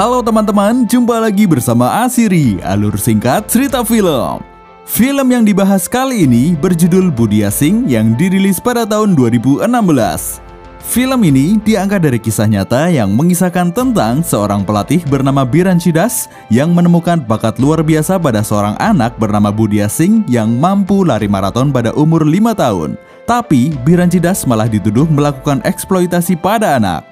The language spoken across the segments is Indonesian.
Halo teman-teman, jumpa lagi bersama Asiri, alur singkat cerita film. Film yang dibahas kali ini berjudul Budia Singh yang dirilis pada tahun 2016. Film ini diangkat dari kisah nyata yang mengisahkan tentang seorang pelatih bernama Biranchi Das yang menemukan bakat luar biasa pada seorang anak bernama Budia Singh yang mampu lari maraton pada umur 5 tahun. Tapi Biranchi Das malah dituduh melakukan eksploitasi pada anak.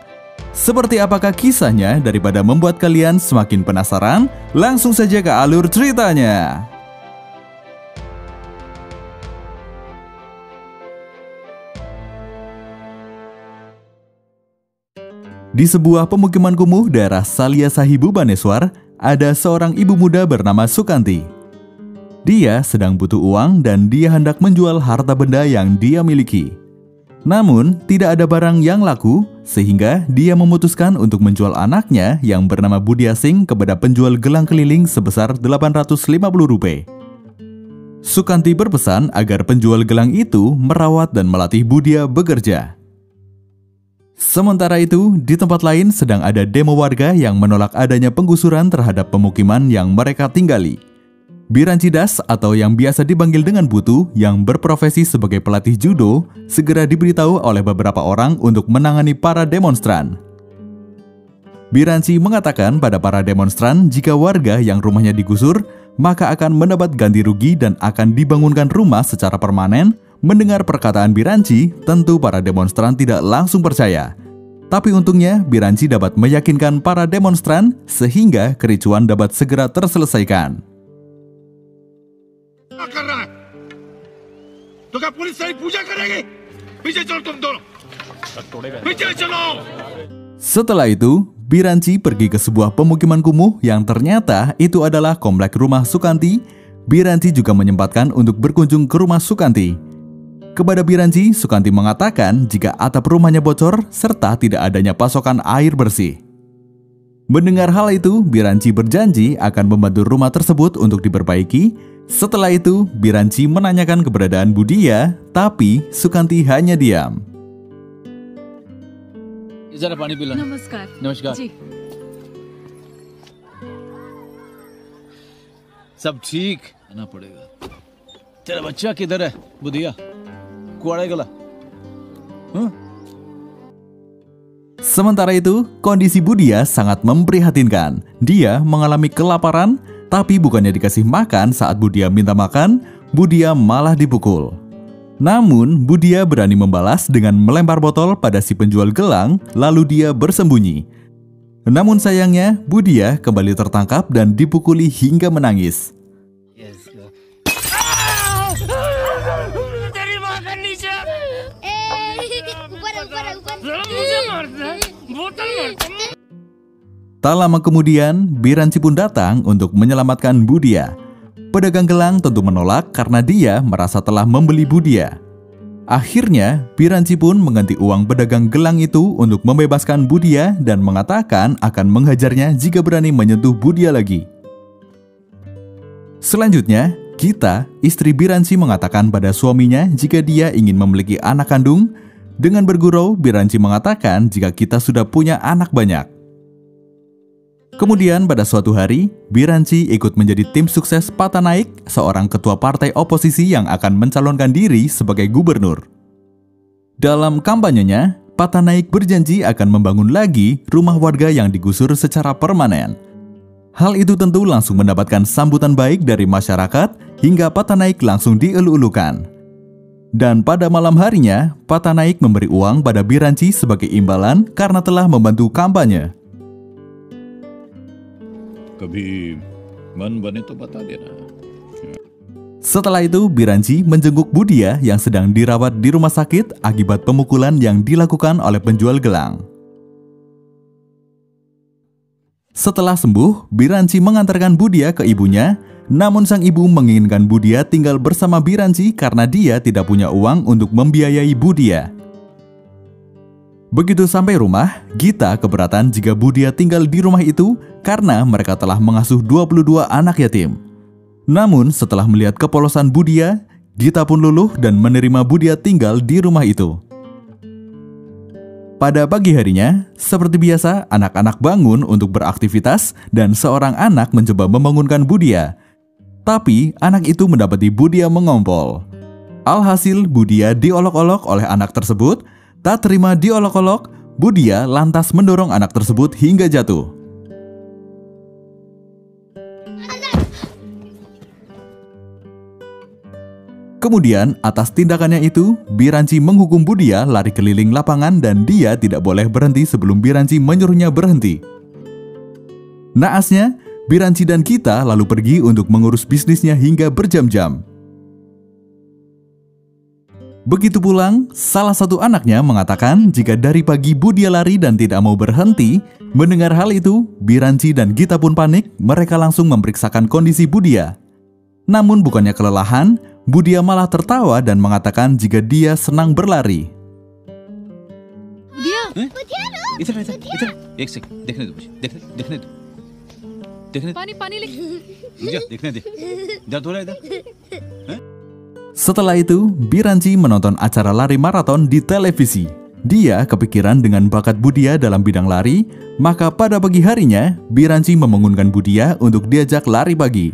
Seperti apakah kisahnya? Daripada membuat kalian semakin penasaran, langsung saja ke alur ceritanya. Di sebuah pemukiman kumuh daerah Salia Sahibu Baneswar, ada seorang ibu muda bernama Sukanti. Dia sedang butuh uang dan dia hendak menjual harta benda yang dia miliki. Namun, tidak ada barang yang laku, sehingga dia memutuskan untuk menjual anaknya yang bernama Budia Singh kepada penjual gelang keliling sebesar Rp850. Sukanti berpesan agar penjual gelang itu merawat dan melatih Budia bekerja. Sementara itu, di tempat lain sedang ada demo warga yang menolak adanya penggusuran terhadap pemukiman yang mereka tinggali. Biranchi Das atau yang biasa dipanggil dengan Butu yang berprofesi sebagai pelatih judo segera diberitahu oleh beberapa orang untuk menangani para demonstran. Biranchi mengatakan pada para demonstran jika warga yang rumahnya digusur maka akan mendapat ganti rugi dan akan dibangunkan rumah secara permanen. Mendengar perkataan Biranchi, tentu para demonstran tidak langsung percaya. Tapi untungnya Biranchi dapat meyakinkan para demonstran sehingga kericuan dapat segera terselesaikan. Setelah itu, Biranchi pergi ke sebuah pemukiman kumuh yang ternyata itu adalah komplek rumah Sukanti. Biranchi juga menyempatkan untuk berkunjung ke rumah Sukanti. Kepada Biranchi, Sukanti mengatakan jika atap rumahnya bocor serta tidak adanya pasokan air bersih. Mendengar hal itu, Biranchi berjanji akan membantu rumah tersebut untuk diperbaiki. Setelah itu, Biranchi menanyakan keberadaan Budia, tapi Sukanti hanya diam. जरा पानी पिला। नमस्कार। नमस्कार। जी। सब ठीक आना पड़ेगा। तेरा बच्चा किधर है बुधिया? कुआड़े गला? Sementara itu, kondisi Budia sangat memprihatinkan. Dia mengalami kelaparan, tapi bukannya dikasih makan saat Budia minta makan, Budia malah dipukul. Namun, Budia berani membalas dengan melempar botol pada si penjual gelang, lalu dia bersembunyi. Namun sayangnya, Budia kembali tertangkap dan dipukuli hingga menangis. Tak lama kemudian, Biranchi pun datang untuk menyelamatkan Budia. Pedagang gelang tentu menolak karena dia merasa telah membeli Budia. Akhirnya, Biranchi pun mengganti uang pedagang gelang itu untuk membebaskan Budia dan mengatakan akan menghajarnya jika berani menyentuh Budia lagi. Selanjutnya, Gita, istri Biranchi mengatakan pada suaminya jika dia ingin memiliki anak kandung. Dengan bergurau, Biranchi mengatakan jika kita sudah punya anak banyak. Kemudian pada suatu hari, Biranchi ikut menjadi tim sukses Patanaik, seorang ketua partai oposisi yang akan mencalonkan diri sebagai gubernur. Dalam kampanyenya, Patanaik berjanji akan membangun lagi rumah warga yang digusur secara permanen. Hal itu tentu langsung mendapatkan sambutan baik dari masyarakat hingga Patanaik langsung dielu-elukan. Dan pada malam harinya, Patanaik memberi uang pada Biranchi sebagai imbalan karena telah membantu kampanye. Setelah itu, Biranchi menjenguk Budia yang sedang dirawat di rumah sakit akibat pemukulan yang dilakukan oleh penjual gelang. Setelah sembuh, Biranchi mengantarkan Budia ke ibunya, namun sang ibu menginginkan Budia tinggal bersama Biranchi karena dia tidak punya uang untuk membiayai Budia. Begitu sampai rumah, Gita keberatan jika Budia tinggal di rumah itu karena mereka telah mengasuh 22 anak yatim. Namun setelah melihat kepolosan Budia, Gita pun luluh dan menerima Budia tinggal di rumah itu. Pada pagi harinya, seperti biasa, anak-anak bangun untuk beraktivitas dan seorang anak mencoba membangunkan Budia. Tapi, anak itu mendapati Budia mengompol. Alhasil, Budia diolok-olok oleh anak tersebut. Tak terima diolok-olok, Budia lantas mendorong anak tersebut hingga jatuh. Kemudian, atas tindakannya itu, Biranci menghukum Budia lari keliling lapangan dan dia tidak boleh berhenti sebelum Biranci menyuruhnya berhenti. Naasnya, Biranci dan Gita lalu pergi untuk mengurus bisnisnya hingga berjam-jam. Begitu pulang, salah satu anaknya mengatakan jika dari pagi Budia lari dan tidak mau berhenti. Mendengar hal itu, Biranci dan Gita pun panik, mereka langsung memeriksakan kondisi Budia. Namun bukannya kelelahan, Budia malah tertawa dan mengatakan jika dia senang berlari. इधर एक सेकंड देखने दो मुझे देखने दो पानी ले देखने दे इधर थोड़ा इधर. Setelah itu, Biranci menonton acara lari maraton di televisi. Dia kepikiran dengan bakat Budia dalam bidang lari, maka pada pagi harinya, Biranci membangunkan Budia untuk diajak lari pagi.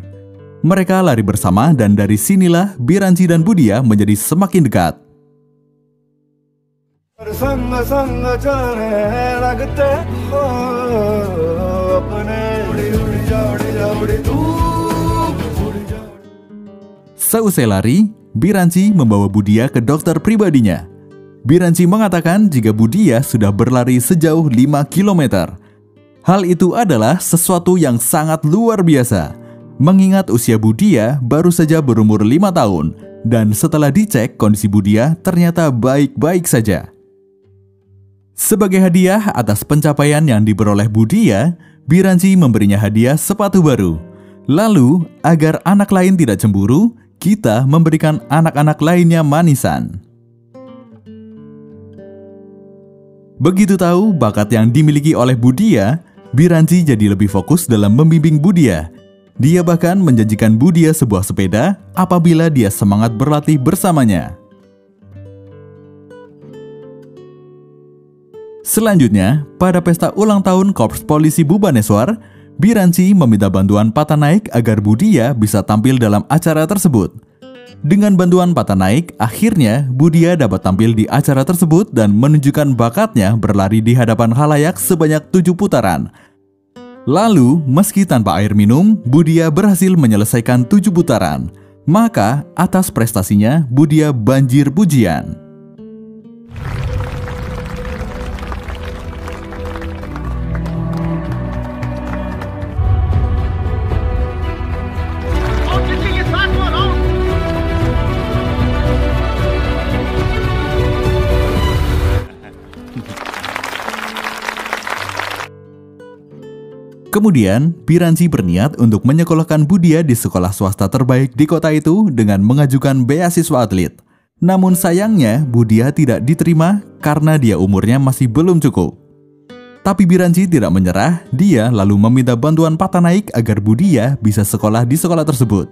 Mereka lari bersama dan dari sinilah Biranci dan Budia menjadi semakin dekat. Seusai lari, Biranci membawa Budia ke dokter pribadinya. Biranci mengatakan jika Budia sudah berlari sejauh 5 km. Hal itu adalah sesuatu yang sangat luar biasa. Mengingat usia Budia baru saja berumur 5 tahun dan setelah dicek kondisi Budia ternyata baik-baik saja. Sebagai hadiah atas pencapaian yang diperoleh Budia, Biranci memberinya hadiah sepatu baru. Lalu, agar anak lain tidak cemburu, kita memberikan anak-anak lainnya manisan. Begitu tahu bakat yang dimiliki oleh Budia, Biranci jadi lebih fokus dalam membimbing Budia. Dia bahkan menjanjikan Budia sebuah sepeda apabila dia semangat berlatih bersamanya. Selanjutnya, pada pesta ulang tahun Korps Polisi Bhubaneswar, Biranci meminta bantuan Patanaik agar Budia bisa tampil dalam acara tersebut. Dengan bantuan Patanaik, akhirnya Budia dapat tampil di acara tersebut dan menunjukkan bakatnya berlari di hadapan khalayak sebanyak 7 putaran. Lalu, meski tanpa air minum, Budia berhasil menyelesaikan 7 putaran. Maka, atas prestasinya, Budia banjir pujian. Kemudian, Biranci berniat untuk menyekolahkan Budia di sekolah swasta terbaik di kota itu dengan mengajukan beasiswa atlet. Namun sayangnya, Budia tidak diterima karena dia umurnya masih belum cukup. Tapi Biranci tidak menyerah, dia lalu meminta bantuan Patanaik agar Budia bisa sekolah di sekolah tersebut.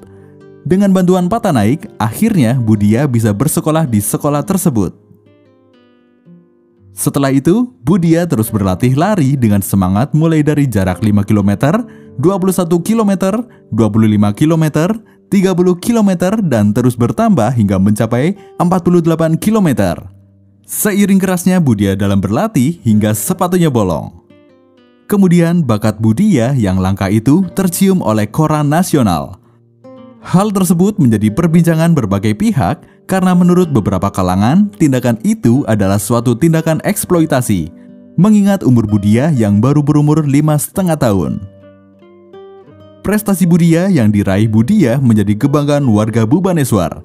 Dengan bantuan Patanaik, akhirnya Budia bisa bersekolah di sekolah tersebut. Setelah itu, Budia terus berlatih lari dengan semangat mulai dari jarak 5 km, 21 km, 25 km, 30 km, dan terus bertambah hingga mencapai 48 km. Seiring kerasnya Budia dalam berlatih hingga sepatunya bolong. Kemudian bakat Budia yang langka itu tercium oleh koran nasional. Hal tersebut menjadi perbincangan berbagai pihak karena menurut beberapa kalangan, tindakan itu adalah suatu tindakan eksploitasi, mengingat umur Budia yang baru berumur 5,5 tahun. Prestasi Budia yang diraih Budia menjadi kebanggaan warga Bhubaneswar.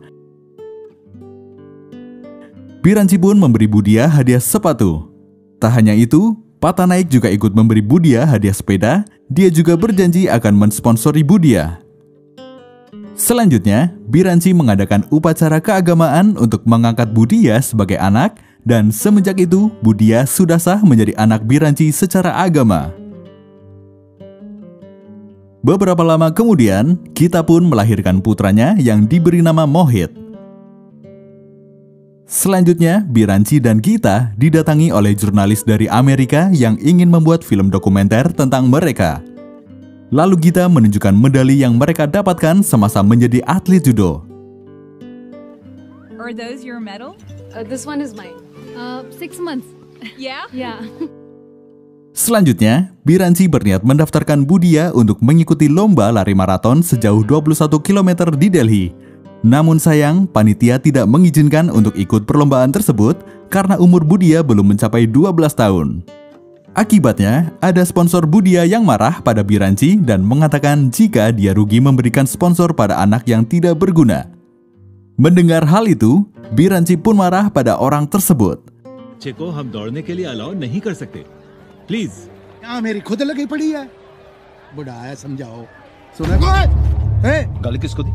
Biranci pun memberi Budia hadiah sepatu. Tak hanya itu, Patanaik juga ikut memberi Budia hadiah sepeda. Dia juga berjanji akan mensponsori Budia. Selanjutnya, Biranci mengadakan upacara keagamaan untuk mengangkat Budia sebagai anak, dan semenjak itu Budia sudah sah menjadi anak Biranci secara agama. Beberapa lama kemudian, kita pun melahirkan putranya yang diberi nama Mohit. Selanjutnya, Biranci dan Gita didatangi oleh jurnalis dari Amerika yang ingin membuat film dokumenter tentang mereka. Lalu Gita menunjukkan medali yang mereka dapatkan semasa menjadi atlet judo. Are those your medal? This one is mine. 6 months. Yeah? Yeah. Selanjutnya, Biranci berniat mendaftarkan Budia untuk mengikuti lomba lari maraton sejauh 21 km di Delhi. Namun sayang, panitia tidak mengizinkan untuk ikut perlombaan tersebut karena umur Budia belum mencapai 12 tahun. Akibatnya, ada sponsor Budia yang marah pada Biranci dan mengatakan jika dia rugi memberikan sponsor pada anak yang tidak berguna. Mendengar hal itu, Biranci pun marah pada orang tersebut. बच्चे को हम दौड़ने के लिए अलाउ नहीं कर सकते प्लीज यहाँ मेरी खुद लगी पड़ी है बुढ़ा है समझाओ सुना गाली किसको दी?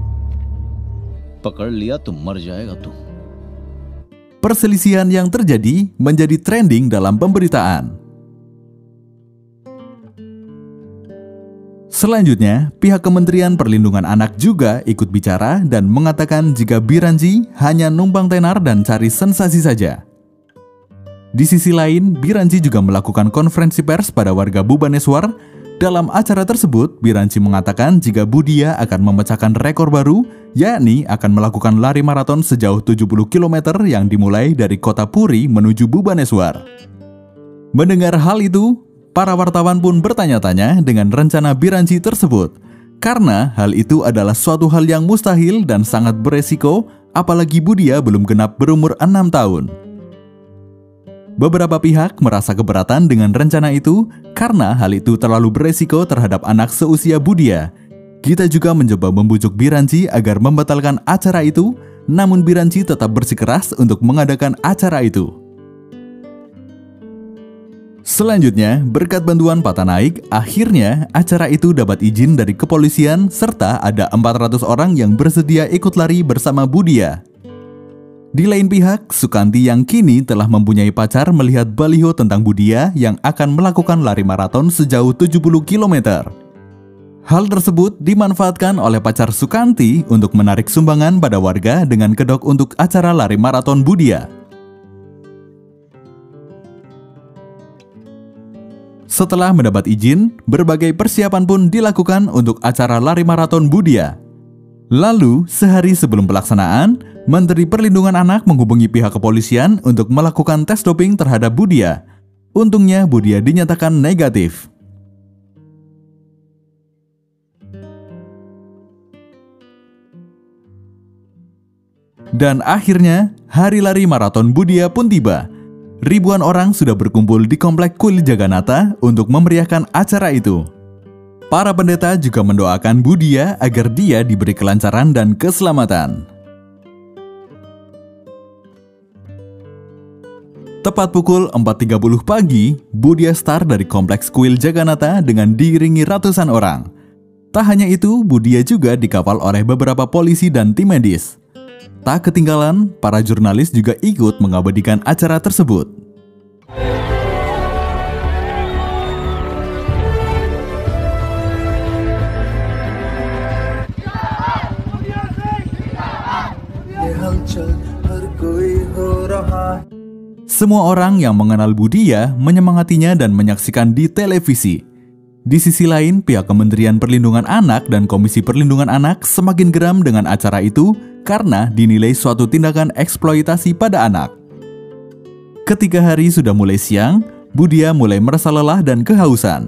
पकड़ लिया तो मर जाएगा तू. Perselisihan yang terjadi menjadi trending dalam pemberitaan. Selanjutnya, pihak Kementerian Perlindungan Anak juga ikut bicara dan mengatakan jika Biranci hanya numpang tenar dan cari sensasi saja. Di sisi lain, Biranci juga melakukan konferensi pers pada warga Bhubaneswar. Dalam acara tersebut, Biranci mengatakan jika Budia akan memecahkan rekor baru, yakni akan melakukan lari maraton sejauh 70 km yang dimulai dari kota Puri menuju Bhubaneswar. Mendengar hal itu, para wartawan pun bertanya-tanya dengan rencana Biranci tersebut, karena hal itu adalah suatu hal yang mustahil dan sangat beresiko, apalagi Budia belum genap berumur 6 tahun. Beberapa pihak merasa keberatan dengan rencana itu karena hal itu terlalu beresiko terhadap anak seusia Budia. Gita juga mencoba membujuk Biranci agar membatalkan acara itu, namun Biranci tetap bersikeras untuk mengadakan acara itu. Selanjutnya, berkat bantuan Patanaik, akhirnya acara itu dapat izin dari kepolisian serta ada 400 orang yang bersedia ikut lari bersama Budia. Di lain pihak, Sukanti yang kini telah mempunyai pacar melihat baliho tentang Budia yang akan melakukan lari maraton sejauh 70 km. Hal tersebut dimanfaatkan oleh pacar Sukanti untuk menarik sumbangan pada warga dengan kedok untuk acara lari maraton Budia. Setelah mendapat izin, berbagai persiapan pun dilakukan untuk acara lari maraton Budia. Lalu, sehari sebelum pelaksanaan, Menteri Perlindungan Anak menghubungi pihak kepolisian untuk melakukan tes doping terhadap Budia. Untungnya, Budia dinyatakan negatif. Dan akhirnya, hari lari maraton Budia pun tiba. Ribuan orang sudah berkumpul di Komplek Kuil Jagannatha untuk memeriahkan acara itu. Para pendeta juga mendoakan Budia agar dia diberi kelancaran dan keselamatan. Tepat pukul 4.30 pagi, Budia start dari Kompleks Kuil Jagannatha dengan diiringi ratusan orang. Tak hanya itu, Budia juga dikawal oleh beberapa polisi dan tim medis. Tak ketinggalan, para jurnalis juga ikut mengabadikan acara tersebut. Semua orang yang mengenal Budia menyemangatinya dan menyaksikan di televisi. Di sisi lain, pihak Kementerian Perlindungan Anak dan Komisi Perlindungan Anak semakin geram dengan acara itu karena dinilai suatu tindakan eksploitasi pada anak. Ketika hari sudah mulai siang, Budia mulai merasa lelah dan kehausan,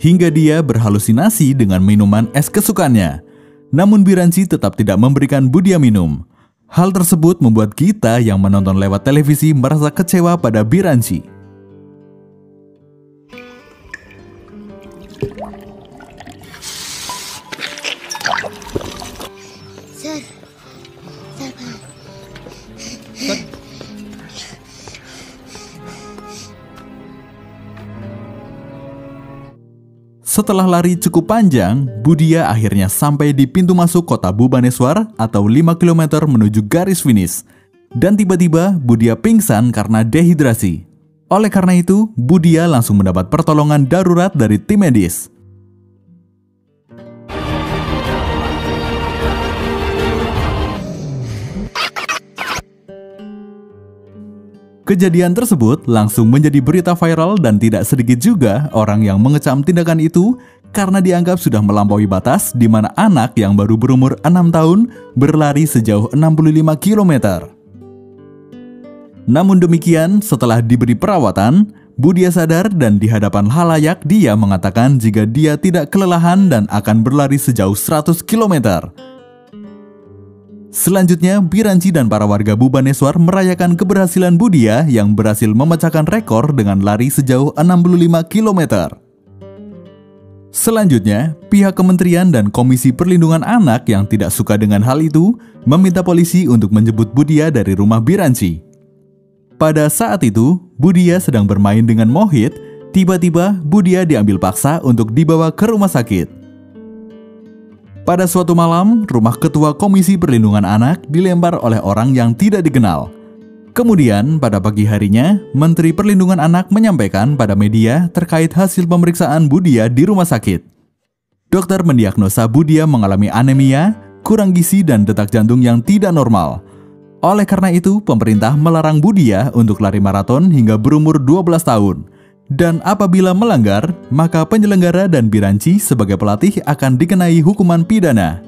hingga dia berhalusinasi dengan minuman es kesukaannya. Namun Biranci tetap tidak memberikan Budia minum. Hal tersebut membuat Gita yang menonton lewat televisi merasa kecewa pada Biranci. Setelah lari cukup panjang, Budia akhirnya sampai di pintu masuk kota Bhubaneswar atau 5 km menuju garis finish. Dan tiba-tiba Budia pingsan karena dehidrasi. Oleh karena itu, Budia langsung mendapat pertolongan darurat dari tim medis. Kejadian tersebut langsung menjadi berita viral dan tidak sedikit juga orang yang mengecam tindakan itu karena dianggap sudah melampaui batas di mana anak yang baru berumur 6 tahun berlari sejauh 65 km. Namun demikian, setelah diberi perawatan, Budia sadar dan di hadapan khalayak dia mengatakan jika dia tidak kelelahan dan akan berlari sejauh 100 km. Selanjutnya, Biranci dan para warga Bhubaneswar merayakan keberhasilan Budia yang berhasil memecahkan rekor dengan lari sejauh 65 km. Selanjutnya, pihak kementerian dan Komisi Perlindungan Anak yang tidak suka dengan hal itu meminta polisi untuk menjemput Budia dari rumah Biranci. Pada saat itu, Budia sedang bermain dengan Mohit. Tiba-tiba, Budia diambil paksa untuk dibawa ke rumah sakit. Pada suatu malam, rumah Ketua Komisi Perlindungan Anak dilempar oleh orang yang tidak dikenal. Kemudian, pada pagi harinya, Menteri Perlindungan Anak menyampaikan pada media terkait hasil pemeriksaan Budia di rumah sakit. Dokter mendiagnosa Budia mengalami anemia, kurang gizi, dan detak jantung yang tidak normal. Oleh karena itu, pemerintah melarang Budia untuk lari maraton hingga berumur 12 tahun. Dan apabila melanggar, maka penyelenggara dan Biranci sebagai pelatih akan dikenai hukuman pidana.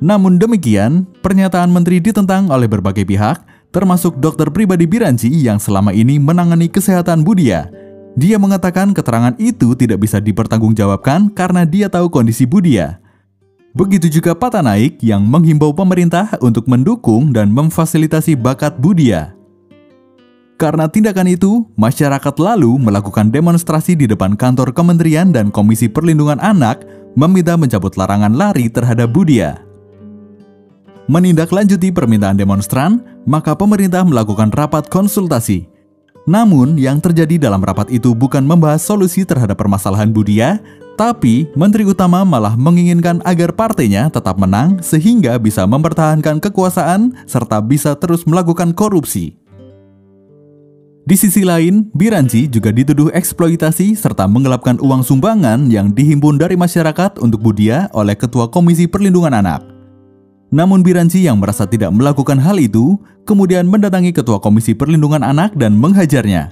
Namun demikian, pernyataan menteri ditentang oleh berbagai pihak, termasuk dokter pribadi Biranci yang selama ini menangani kesehatan Budia. Dia mengatakan keterangan itu tidak bisa dipertanggungjawabkan karena dia tahu kondisi Budia. Begitu juga Patanaik yang menghimbau pemerintah untuk mendukung dan memfasilitasi bakat Budia. Karena tindakan itu, masyarakat lalu melakukan demonstrasi di depan kantor kementerian dan Komisi Perlindungan Anak meminta mencabut larangan lari terhadap Budia. Menindaklanjuti permintaan demonstran, maka pemerintah melakukan rapat konsultasi. Namun, yang terjadi dalam rapat itu bukan membahas solusi terhadap permasalahan Budia, tapi Menteri Utama malah menginginkan agar partainya tetap menang sehingga bisa mempertahankan kekuasaan serta bisa terus melakukan korupsi. Di sisi lain, Biranci juga dituduh eksploitasi serta menggelapkan uang sumbangan yang dihimpun dari masyarakat untuk Budia oleh Ketua Komisi Perlindungan Anak. Namun Biranci yang merasa tidak melakukan hal itu, kemudian mendatangi Ketua Komisi Perlindungan Anak dan menghajarnya.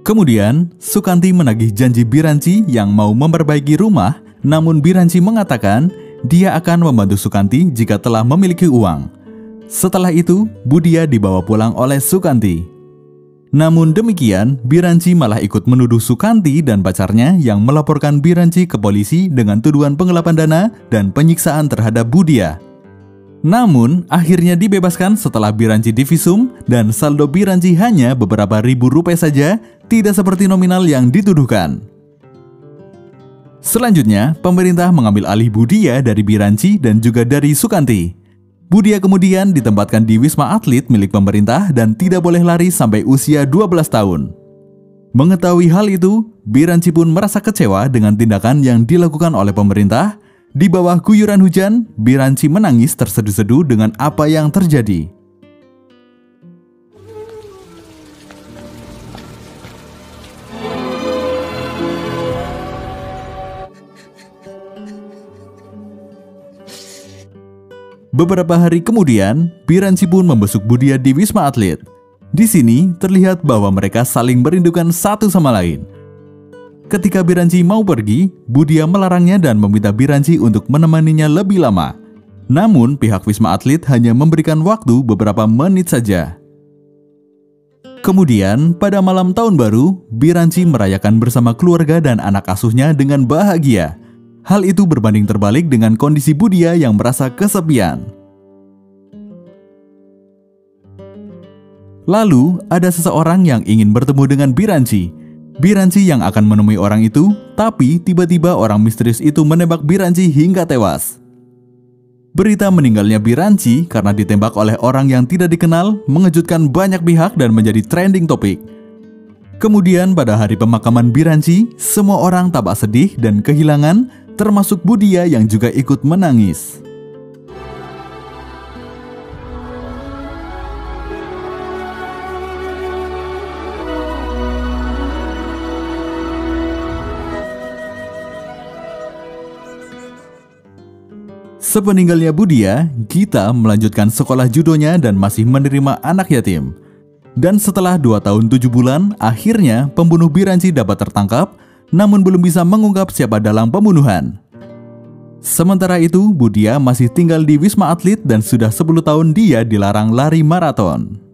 Kemudian, Sukanti menagih janji Biranci yang mau memperbaiki rumah, namun Biranci mengatakan dia akan membantu Sukanti jika telah memiliki uang. Setelah itu, Budia dibawa pulang oleh Sukanti. Namun demikian, Biranci malah ikut menuduh Sukanti dan pacarnya yang melaporkan Biranci ke polisi dengan tuduhan penggelapan dana dan penyiksaan terhadap Budia. Namun, akhirnya dibebaskan setelah Biranci divisum dan saldo Biranci hanya beberapa ribu rupiah saja, tidak seperti nominal yang dituduhkan. Selanjutnya, pemerintah mengambil alih Budia dari Biranci dan juga dari Sukanti. Budia kemudian ditempatkan di Wisma Atlet milik pemerintah dan tidak boleh lari sampai usia 12 tahun. Mengetahui hal itu, Biranci pun merasa kecewa dengan tindakan yang dilakukan oleh pemerintah. Di bawah guyuran hujan, Biranci menangis terseduh-seduh dengan apa yang terjadi. Beberapa hari kemudian, Biranci pun membesuk Budia di Wisma Atlet. Di sini terlihat bahwa mereka saling merindukan satu sama lain. Ketika Biranci mau pergi, Budia melarangnya dan meminta Biranci untuk menemaninya lebih lama. Namun, pihak Wisma Atlet hanya memberikan waktu beberapa menit saja. Kemudian, pada malam tahun baru, Biranci merayakan bersama keluarga dan anak asuhnya dengan bahagia. Hal itu berbanding terbalik dengan kondisi Budia yang merasa kesepian. Lalu, ada seseorang yang ingin bertemu dengan Biranci. Biranci yang akan menemui orang itu, tapi tiba-tiba orang misterius itu menembak Biranci hingga tewas. Berita meninggalnya Biranci karena ditembak oleh orang yang tidak dikenal mengejutkan banyak pihak dan menjadi trending topik. Kemudian pada hari pemakaman Biranci, semua orang tampak sedih dan kehilangan, termasuk Budia yang juga ikut menangis. Sepeninggalnya Budia, Gita melanjutkan sekolah judonya dan masih menerima anak yatim. Dan setelah 2 tahun 7 bulan, akhirnya pembunuh Biranci dapat tertangkap, namun belum bisa mengungkap siapa dalang pembunuhan. Sementara itu, Budia masih tinggal di Wisma Atlet dan sudah 10 tahun dia dilarang lari maraton.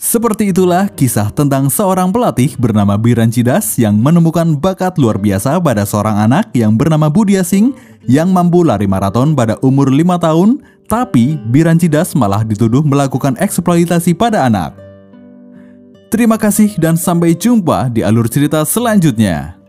Seperti itulah kisah tentang seorang pelatih bernama Biranci Das yang menemukan bakat luar biasa pada seorang anak yang bernama Budia Singh yang mampu lari maraton pada umur 5 tahun, tapi Biranci Das malah dituduh melakukan eksploitasi pada anak. Terima kasih dan sampai jumpa di alur cerita selanjutnya.